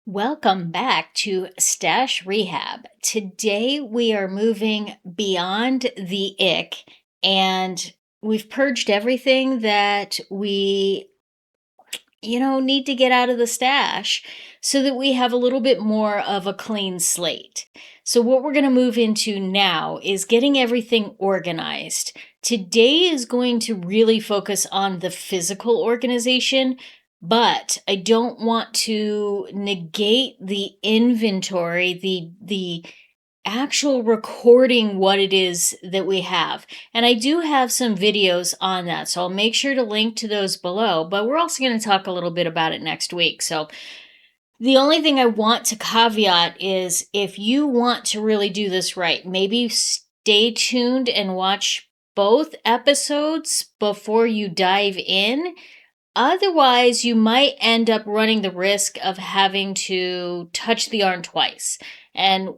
Welcome back to Stash Rehab. Today we are moving beyond the ick and we've purged everything that we need to get out of the stash so that we have a little bit more of a clean slate. So, what we're going to move into now is getting everything organized. Today is going to really focus on the physical organization, but I don't want to negate the inventory, the actual recording what it is that we have. And I do have some videos on that, so I'll make sure to link to those below, but we're also going to talk a little bit about it next week. So the only thing I want to caveat is if you want to really do this right, maybe stay tuned and watch both episodes before you dive in. Otherwise, you might end up running the risk of having to touch the yarn twice. And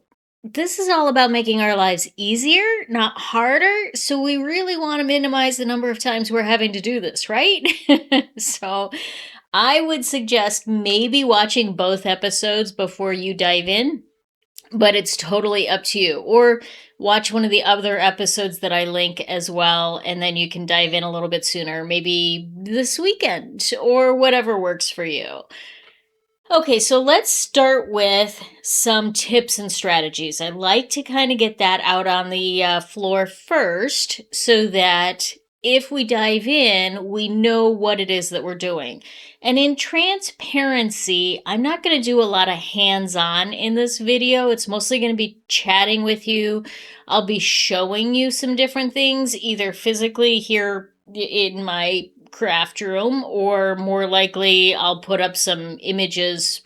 this is all about making our lives easier, not harder. So we really want to minimize the number of times we're having to do this, right? So I would suggest maybe watching both episodes before you dive in, but it's totally up to you. Or watch one of the other episodes that I link as well, and then you can dive in a little bit sooner, maybe this weekend or whatever works for you. Okay, so let's start with some tips and strategies. I like to kind of get that out on the floor first so that if we dive in, we know what it is that we're doing. And in transparency, I'm not going to do a lot of hands-on in this video. It's mostly going to be chatting with you. I'll be showing you some different things, either physically here in my craft room, or more likely I'll put up some images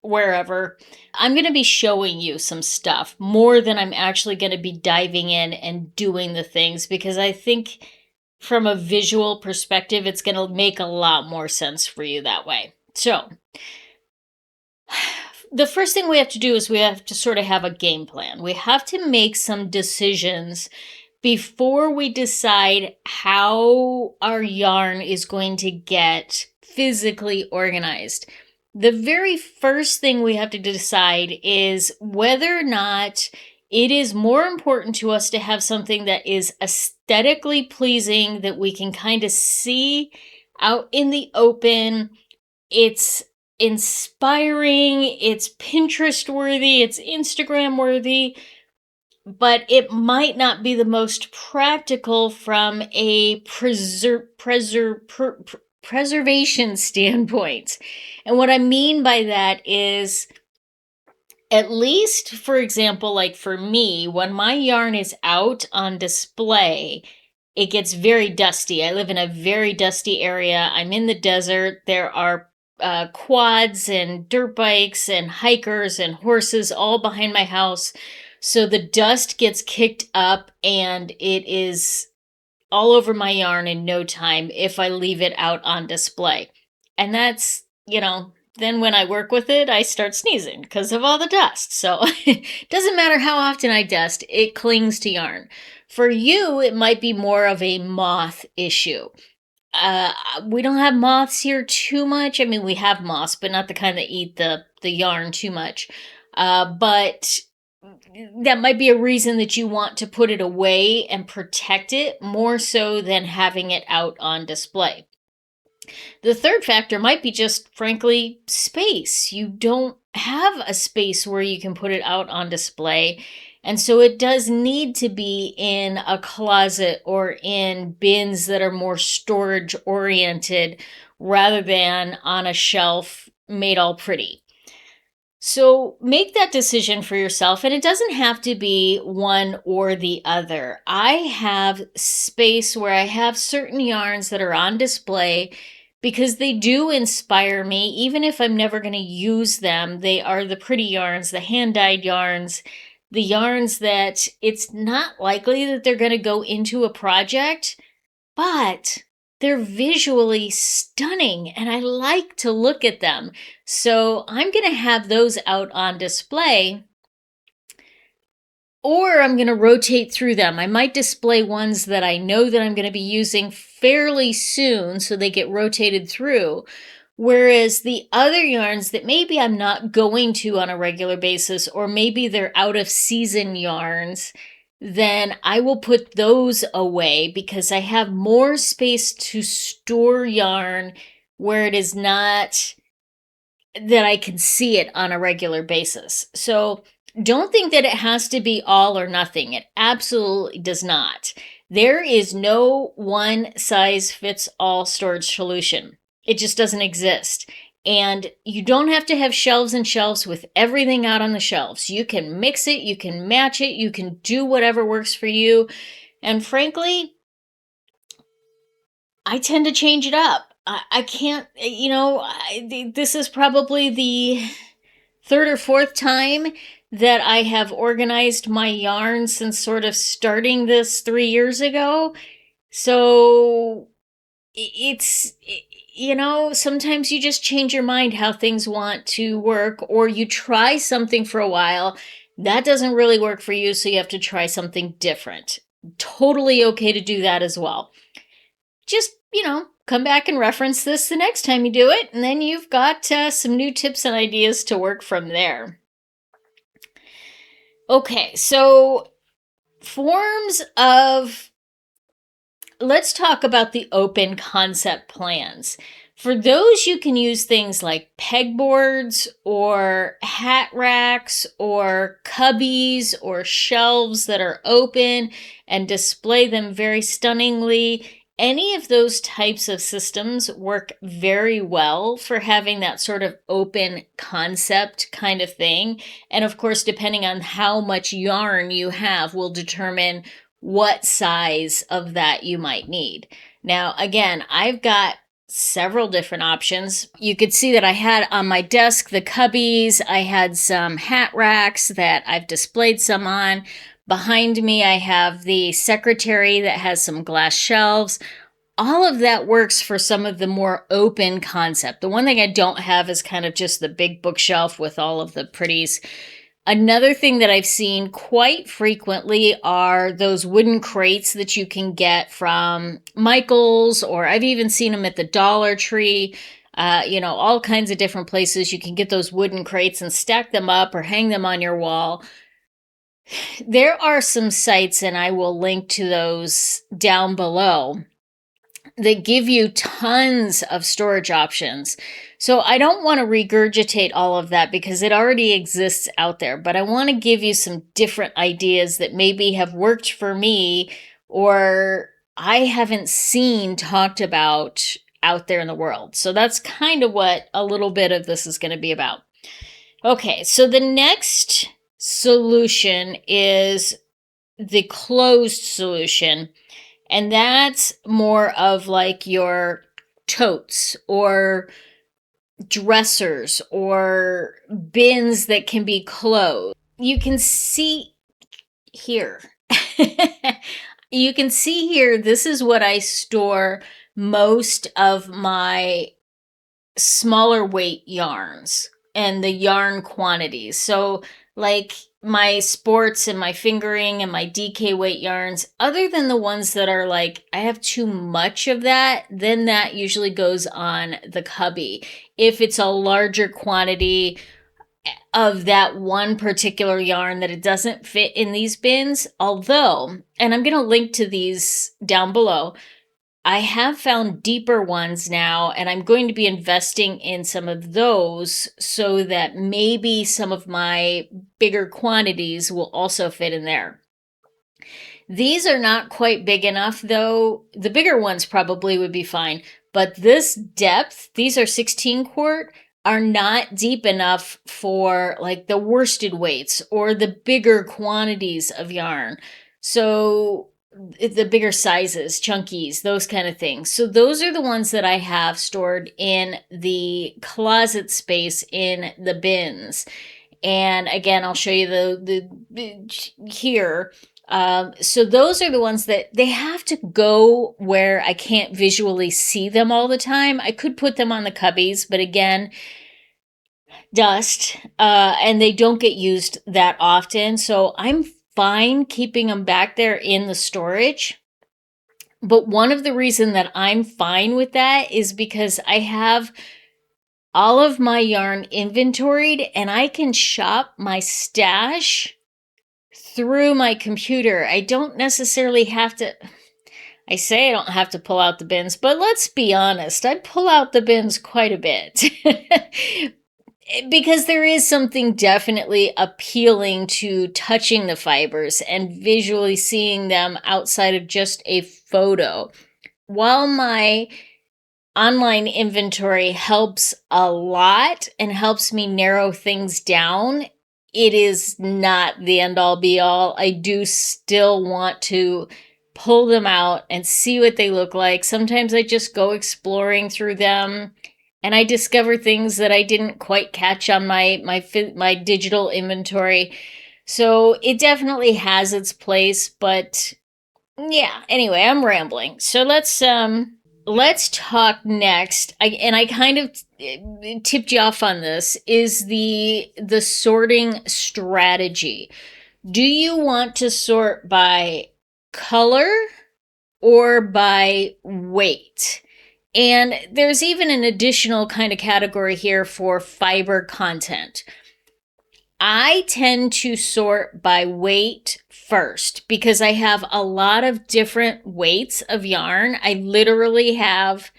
wherever. I'm going to be showing you some stuff more than I'm actually going to be diving in and doing the things, because I think from a visual perspective, it's going to make a lot more sense for you that way. So the first thing we have to do is we have to sort of have a game plan. We have to make some decisions before we decide how our yarn is going to get physically organized. The very first thing we have to decide is whether or not it is more important to us to have something that is aesthetically pleasing, that we can kind of see out in the open. It's inspiring, it's Pinterest worthy, it's Instagram worthy, but it might not be the most practical from a preservation standpoint. And what I mean by that is, at least, for example, like for me, when my yarn is out on display, it gets very dusty. I live in a very dusty area. I'm in the desert. There are quads and dirt bikes and hikers and horses all behind my house. So the dust gets kicked up and it is all over my yarn in no time if I leave it out on display. And that's, then when I work with it, I start sneezing because of all the dust. So it doesn't matter how often I dust, it clings to yarn. For you, it might be more of a moth issue. We don't have moths here too much. I mean, we have moths, but not the kind that eat the yarn too much. But that might be a reason that you want to put it away and protect it more so than having it out on display. The third factor might be just, frankly, space. You don't have a space where you can put it out on display. And so it does need to be in a closet or in bins that are more storage oriented rather than on a shelf made all pretty. So make that decision for yourself, and it doesn't have to be one or the other. I have space where I have certain yarns that are on display because they do inspire me, even if I'm never going to use them. They are the pretty yarns, the hand-dyed yarns, the yarns that it's not likely that they're going to go into a project, but they're visually stunning and I like to look at them. So I'm going to have those out on display, or I'm going to rotate through them. I might display ones that I know that I'm going to be using fairly soon so they get rotated through. Whereas the other yarns that maybe I'm not going to on a regular basis, or maybe they're out of season yarns, then I will put those away because I have more space to store yarn where it is not that I can see it on a regular basis. So don't think that it has to be all or nothing. It absolutely does not. There is no one size fits all storage solution. It just doesn't exist. And you don't have to have shelves and shelves with everything out on the shelves. You can mix it, you can match it, you can do whatever works for you. And frankly, I tend to change it up. I can't, this is probably the third or fourth time that I have organized my yarn since sort of starting this 3 years ago. So it's, sometimes you just change your mind how things want to work, or you try something for a while. That doesn't really work for you, so you have to try something different. Totally okay to do that as well. Just, come back and reference this the next time you do it, and then you've got some new tips and ideas to work from there. Okay, so let's talk about the open concept plans. For those, you can use things like pegboards or hat racks or cubbies or shelves that are open and display them very stunningly. Any of those types of systems work very well for having that sort of open concept kind of thing. And of course, depending on how much yarn you have will determine what size of that you might need. Now, again, I've got several different options. You could see that I had on my desk the cubbies. I had some hat racks that I've displayed some on. Behind me, I have the secretary that has some glass shelves. All of that works for some of the more open concept. The one thing I don't have is kind of just the big bookshelf with all of the pretties. Another thing that I've seen quite frequently are those wooden crates that you can get from Michael's, or I've even seen them at the Dollar Tree. All kinds of different places you can get those wooden crates and stack them up or hang them on your wall. There are some sites, and I will link to those down below, that give you tons of storage options. So I don't want to regurgitate all of that because it already exists out there, but I want to give you some different ideas that maybe have worked for me or I haven't seen talked about out there in the world. So that's kind of what a little bit of this is going to be about. Okay, so the next solution is the closed solution. And that's more of like your totes or dressers or bins that can be closed. You can see here. You can see here, this is what I store most of my smaller weight yarns and the yarn quantities. So like my sports and my fingering and my DK weight yarns, other than the ones that are like, I have too much of that, then that usually goes on the cubby. If it's a larger quantity of that one particular yarn that it doesn't fit in these bins, although, and I'm going to link to these down below, I have found deeper ones now, and I'm going to be investing in some of those so that maybe some of my bigger quantities will also fit in there. These are not quite big enough, though. The bigger ones probably would be fine, but this depth, these are 16 quart, are not deep enough for like the worsted weights or the bigger quantities of yarn. So the bigger sizes, chunkies, those kind of things. So those are the ones that I have stored in the closet space in the bins. And again, I'll show you the here. So those are the ones that they have to go where I can't visually see them all the time. I could put them on the cubbies, but again, dust, and they don't get used that often. So I'm fine keeping them back there in the storage. But one of the reasons that I'm fine with that is because I have all of my yarn inventoried, and I can shop my stash through my computer. I don't necessarily have to, I say I don't have to pull out the bins, but let's be honest, I pull out the bins quite a bit. Because there is something definitely appealing to touching the fibers and visually seeing them outside of just a photo. While my online inventory helps a lot and helps me narrow things down, it is not the end all be all. I do still want to pull them out and see what they look like. Sometimes I just go exploring through them and I discover things that I didn't quite catch on my digital inventory. So it definitely has its place, but yeah, anyway, I'm rambling. So let's talk next. I kind of tipped you off on this, is the sorting strategy. Do you want to sort by color or by weight? And there's even an additional kind of category here for fiber content. I tend to sort by weight first because I have a lot of different weights of yarn. I literally have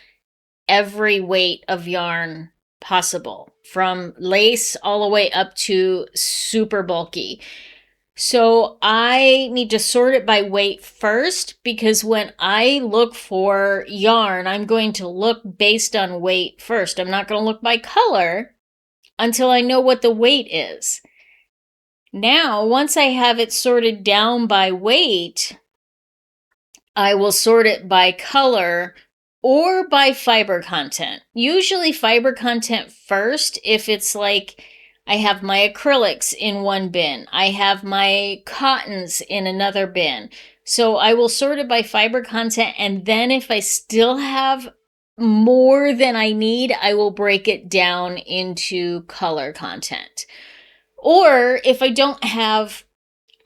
every weight of yarn possible, from lace all the way up to super bulky. So I need to sort it by weight first, because when I look for yarn, I'm going to look based on weight first. I'm not going to look by color until I know what the weight is. Now, once I have it sorted down by weight, I will sort it by color or by fiber content. Usually fiber content first if it's like I have my acrylics in one bin, I have my cottons in another bin. So I will sort it by fiber content, and then if I still have more than I need, I will break it down into color content. Or if I don't have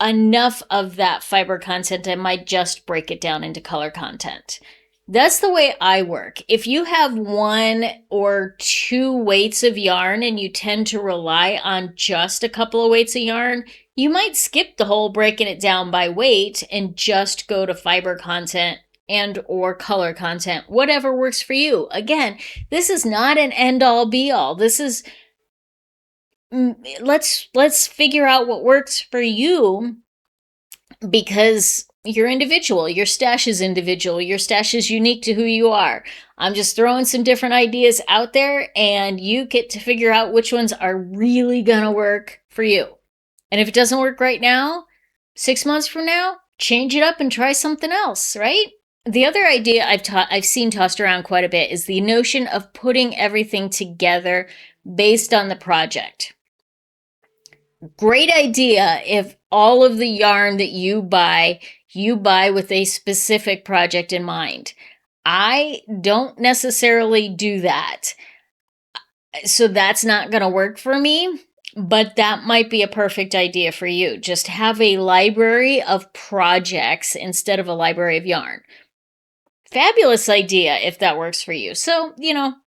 enough of that fiber content, I might just break it down into color content. That's the way I work. If you have one or two weights of yarn and you tend to rely on just a couple of weights of yarn, you might skip the whole breaking it down by weight and just go to fiber content and or color content, whatever works for you. Again, this is not an end all be all. This is, let's figure out what works for you, because you're individual. Your stash is individual. Your stash is unique to who you are. I'm just throwing some different ideas out there, and you get to figure out which ones are really gonna work for you. And if it doesn't work right now, 6 months from now, change it up and try something else, right? The other idea I've seen tossed around quite a bit is the notion of putting everything together based on the project. Great idea if all of the yarn that you buy with a specific project in mind. I don't necessarily do that. So that's not going to work for me, but that might be a perfect idea for you. Just have a library of projects instead of a library of yarn. Fabulous idea if that works for you. So,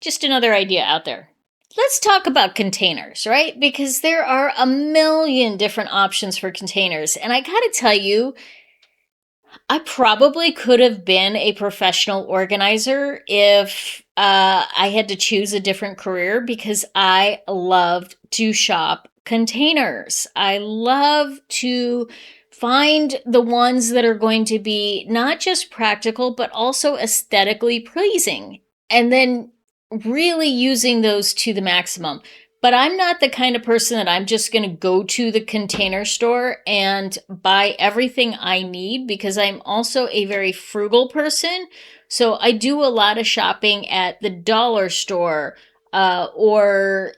just another idea out there. Let's talk about containers, right? Because there are a million different options for containers. And I gotta tell you, I probably could have been a professional organizer if I had to choose a different career, because I loved to shop containers. I love to find the ones that are going to be not just practical, but also aesthetically pleasing. And then really using those to the maximum. But I'm not the kind of person that I'm just going to go to the container store and buy everything I need, because I'm also a very frugal person. So I do a lot of shopping at the dollar store or,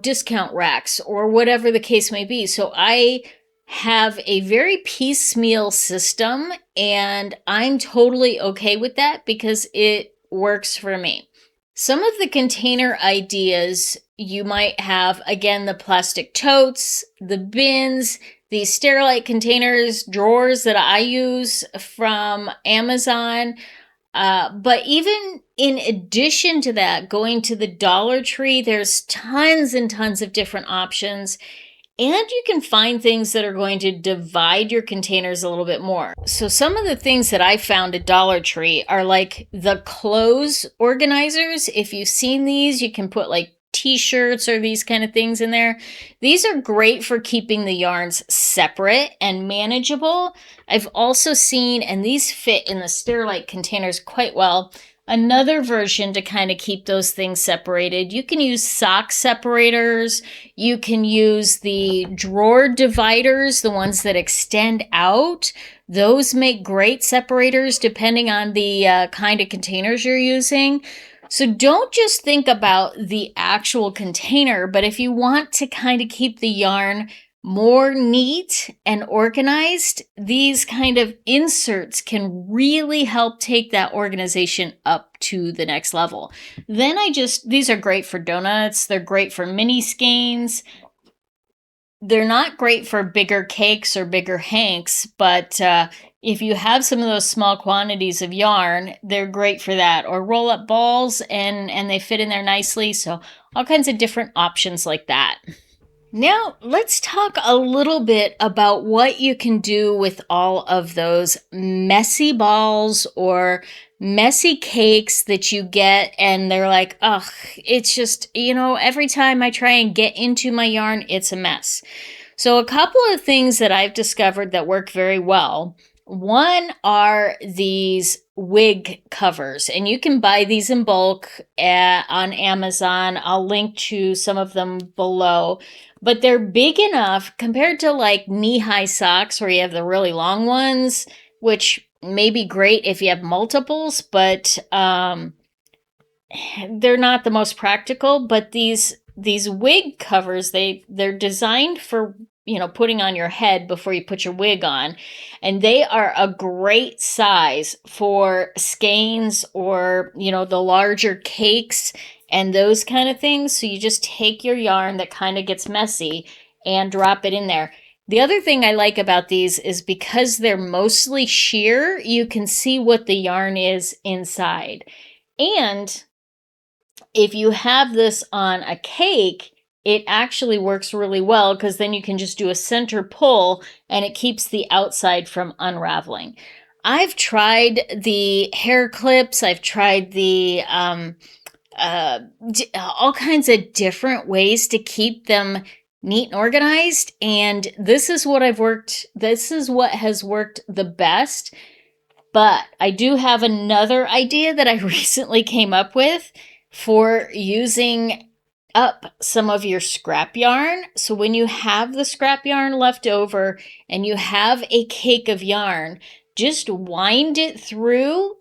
discount racks or whatever the case may be. So I have a very piecemeal system, and I'm totally okay with that because it works for me. Some of the container ideas you might have, again, the plastic totes, the bins, the Sterilite containers, drawers that I use from Amazon. But even in addition to that, going to the Dollar Tree, there's tons and tons of different options. And you can find things that are going to divide your containers a little bit more. So some of the things that I found at Dollar Tree are like the clothes organizers. If you've seen these, you can put like t-shirts or these kind of things in there. These are great for keeping the yarns separate and manageable. I've also seen, and these fit in the Sterilite containers quite well, another version to kind of keep those things separated. You can use sock separators. You can use the drawer dividers, the ones that extend out. Those make great separators depending on the kind of containers you're using. So don't just think about the actual container, but if you want to kind of keep the yarn more neat and organized, these kind of inserts can really help take that organization up to the next level. Then these are great for donuts. They're great for mini skeins. They're not great for bigger cakes or bigger hanks, but if you have some of those small quantities of yarn, they're great for that. Or roll up balls and they fit in there nicely. So all kinds of different options like that. Now, let's talk a little bit about what you can do with all of those messy balls or messy cakes that you get, and they're like, ugh, it's just, every time I try and get into my yarn, it's a mess. So a couple of things that I've discovered that work very well. One are these wig covers, and you can buy these in bulk on Amazon. I'll link to some of them below, but they're big enough compared to like knee-high socks where you have the really long ones, which may be great if you have multiples, but they're not the most practical. But these wig covers, they're designed for putting on your head before you put your wig on. And they are a great size for skeins or, the larger cakes and those kind of things. So you just take your yarn that kind of gets messy and drop it in there. The other thing I like about these is because they're mostly sheer, you can see what the yarn is inside. And if you have this on a cake, it actually works really well because then you can just do a center pull and it keeps the outside from unraveling. I've tried the hair clips. I've tried the all kinds of different ways to keep them neat and organized. And this is what has worked the best. But I do have another idea that I recently came up with for using up some of your scrap yarn. So when you have the scrap yarn left over and you have a cake of yarn, just wind it through.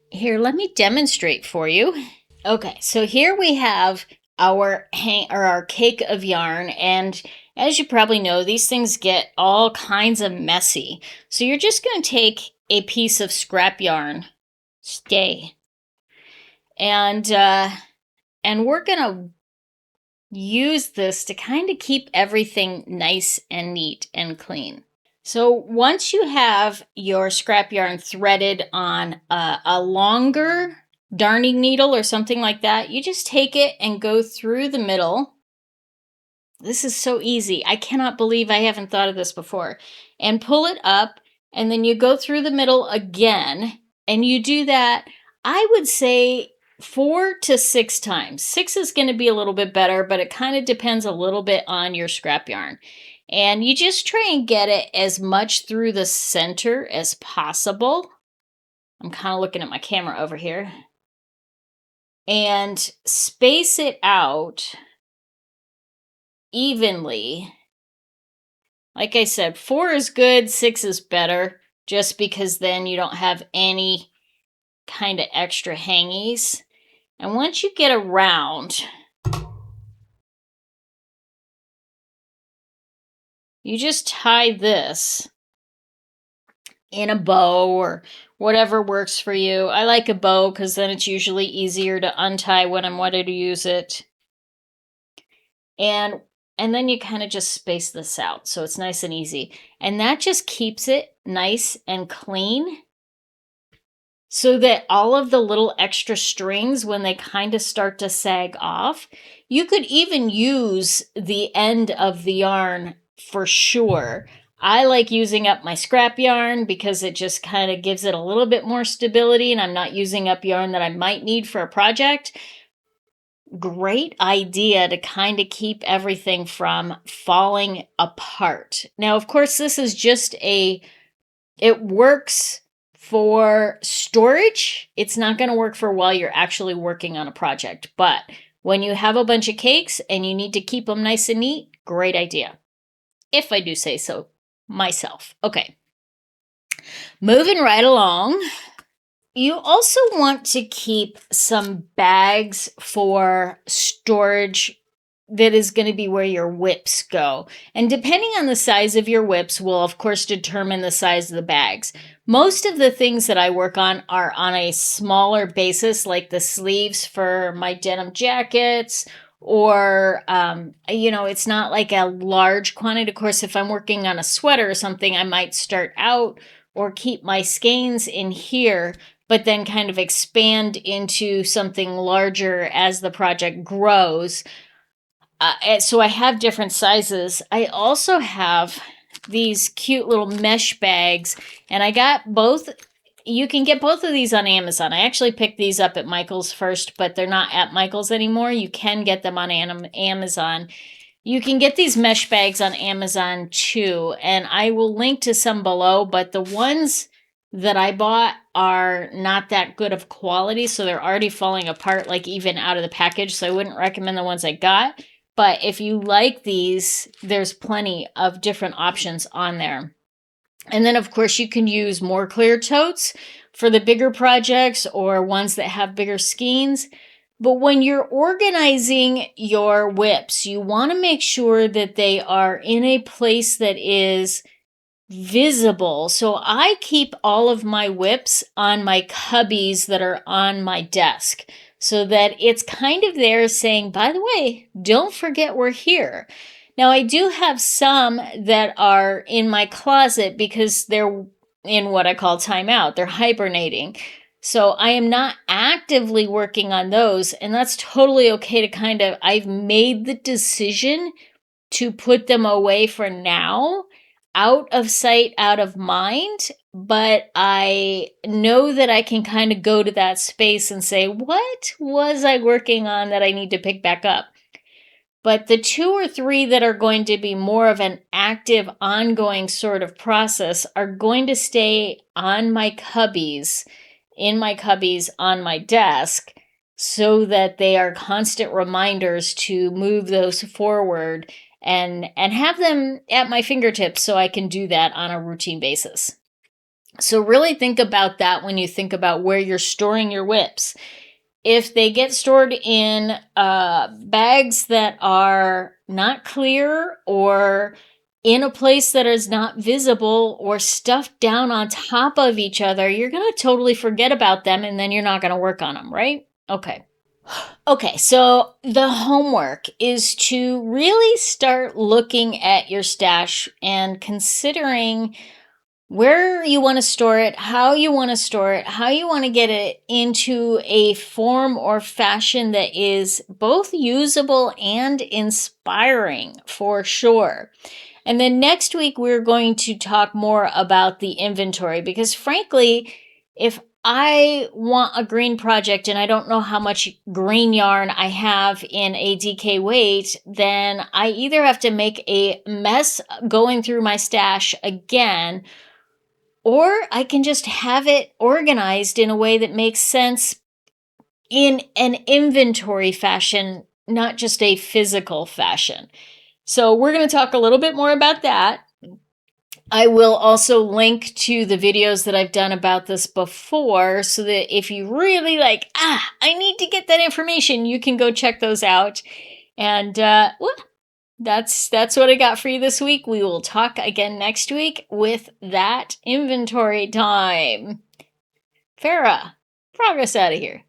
Here, let me demonstrate for you. Okay, so here we have our cake of yarn, and as you probably know, these things get all kinds of messy. So you're just going to take a piece of scrap yarn, and we're going to use this to kind of keep everything nice and neat and clean. So once you have your scrap yarn threaded on a longer darning needle or something like that, you just take it and go through the middle. This is so easy. I cannot believe I haven't thought of this before. And pull it up, and then you go through the middle again, and you do that, I would say 4 to 6 times. 6 is going to be a little bit better, but it kind of depends a little bit on your scrap yarn. And you just try and get it as much through the center as possible. I'm kind of looking at my camera over here. And space it out evenly. Like I said, 4 is good, 6 is better, just because then you don't have any kind of extra hangies. And once you get around, you just tie this in a bow or whatever works for you. I like a bow because then it's usually easier to untie when I'm ready to use it. And then you kind of just space this out so it's nice and easy. And that just keeps it nice and clean. so that all of the little extra strings, when they kind of start to sag off, you could even use the end of the yarn for sure. I like using up my scrap yarn because it just kind of gives it a little bit more stability, and I'm not using up yarn that I might need for a project. Great idea to kind of keep everything from falling apart. Now, of course, this is just it works for storage. It's not going to work for while you're actually working on a project. But when you have a bunch of cakes and you need to keep them nice and neat, great idea. If I do say so myself. Okay. Moving right along. You also want to keep some bags for storage that is going to be where your whips go. And depending on the size of your whips will, of course, determine the size of the bags. Most of the things that I work on are on a smaller basis, like the sleeves for my denim jackets, or, it's not like a large quantity. Of course, if I'm working on a sweater or something, I might start out or keep my skeins in here, but then kind of expand into something larger as the project grows. So I have different sizes. I also have these cute little mesh bags, and I got both. You can get both of these on Amazon. I actually picked these up at Michael's first, but they're not at Michael's anymore. You can get them on Amazon. You can get these mesh bags on Amazon too, and I will link to some below, but the ones that I bought are not that good of quality, so they're already falling apart, like even out of the package, so I wouldn't recommend the ones I got. But if you like these, there's plenty of different options on there. And then, of course, you can use more clear totes for the bigger projects or ones that have bigger skeins. But when you're organizing your whips, you want to make sure that they are in a place that is visible. So I keep all of my whips on my cubbies that are on my desk, so that it's kind of there saying, by the way, don't forget we're here. Now, I do have some that are in my closet because they're in what I call timeout. They're hibernating. So I am not actively working on those, and that's totally okay to I've made the decision to put them away for now, out of sight, out of mind. But I know that I can kind of go to that space and say, what was I working on that I need to pick back up? But the 2 or 3 that are going to be more of an active, ongoing sort of process are going to stay on my cubbies, in my cubbies on my desk, so that they are constant reminders to move those forward and have them at my fingertips so I can do that on a routine basis. So really think about that when you think about where you're storing your whips. If they get stored in bags that are not clear, or in a place that is not visible, or stuffed down on top of each other, you're going to totally forget about them, and then you're not going to work on them, right? Okay, so the homework is to really start looking at your stash and considering where you want to store it, how you want to store it, how you want to get it into a form or fashion that is both usable and inspiring, for sure. And then next week, we're going to talk more about the inventory, because frankly, if I want a green project and I don't know how much green yarn I have in a DK weight, then I either have to make a mess going through my stash again, or I can just have it organized in a way that makes sense in an inventory fashion, not just a physical fashion. So we're going to talk a little bit more about that. I will also link to the videos that I've done about this before, so that if you really I need to get that information, you can go check those out. And that's what I got for you this week. We will talk again next week with that inventory time. Farah, progress out of here.